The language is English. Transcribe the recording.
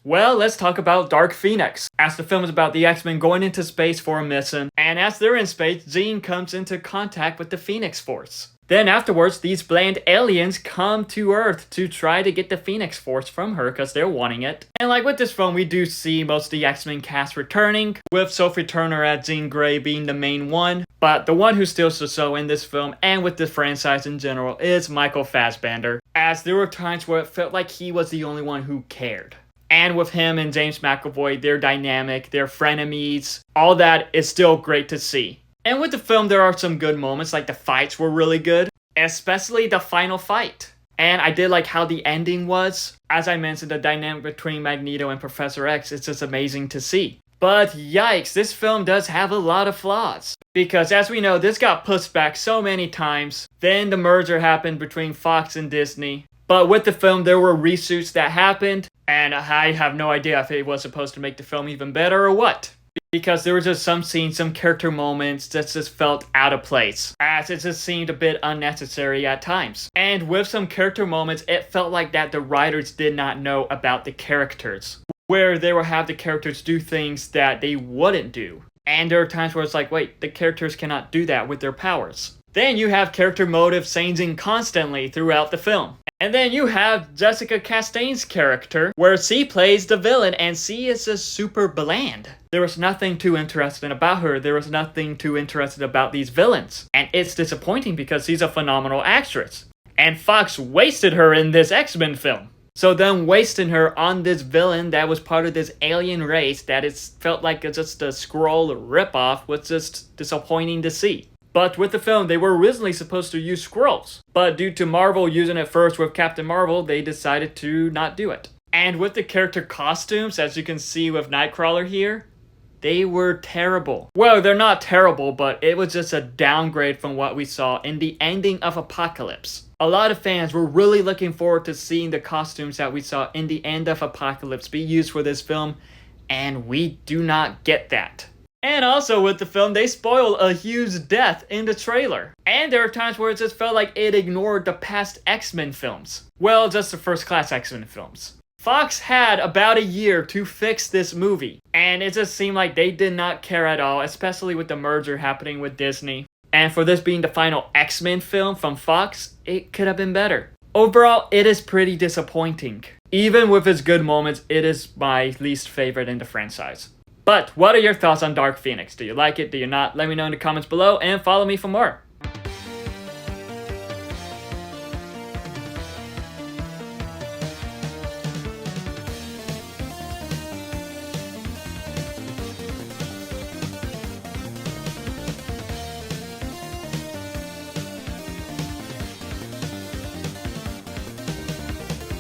Well, let's talk about Dark Phoenix, as the film is about the X-Men going into space for a mission, and as they're in space, Jean comes into contact with the Phoenix Force. Then afterwards, these bland aliens come to Earth to try to get the Phoenix Force from her because they're wanting it. And like with this film, we do see most of the X-Men cast returning, with Sophie Turner as Jean Grey being the main one. But the one who steals the show in this film, and with the franchise in general, is Michael Fassbender, as there were times where it felt like he was the only one who cared. And with him and James McAvoy, their dynamic, their frenemies, all that is still great to see. And with the film, there are some good moments, like the fights were really good, especially the final fight. And I did like how the ending was. As I mentioned, the dynamic between Magneto and Professor X is just amazing to see. But yikes, this film does have a lot of flaws. Because as we know, this got pushed back so many times. Then the merger happened between Fox and Disney. But with the film, there were reshoots that happened. And I have no idea if it was supposed to make the film even better or what. Because there were just some scenes, some character moments that just felt out of place, as it just seemed a bit unnecessary at times. And with some character moments, it felt like that the writers did not know about the characters, where they would have the characters do things that they wouldn't do. And there are times where it's like, wait, the characters cannot do that with their powers. Then you have character motives changing constantly throughout the film. And then you have Jessica Chastain's character, where she plays the villain and she is just super bland. There was nothing too interesting about her, there was nothing too interesting about these villains. And it's disappointing because she's a phenomenal actress. And Fox wasted her in this X-Men film. So then wasting her on this villain that was part of this alien race that it felt like just a Skrull ripoff was just disappointing to see. But with the film, they were originally supposed to use Skrulls. But due to Marvel using it first with Captain Marvel, they decided to not do it. And with the character costumes, as you can see with Nightcrawler here, they were terrible. Well, they're not terrible, but it was just a downgrade from what we saw in the ending of Apocalypse. A lot of fans were really looking forward to seeing the costumes that we saw in the end of Apocalypse be used for this film, and we do not get that. And also with the film, they spoiled a huge death in the trailer. And there are times where it just felt like it ignored the past X-Men films. Well, just the first class X-Men films. Fox had about a year to fix this movie. And it just seemed like they did not care at all, especially with the merger happening with Disney. And for this being the final X-Men film from Fox, it could have been better. Overall, it is pretty disappointing. Even with its good moments, it is my least favorite in the franchise. But what are your thoughts on Dark Phoenix? Do you like it? Do you not? Let me know in the comments below and follow me for more.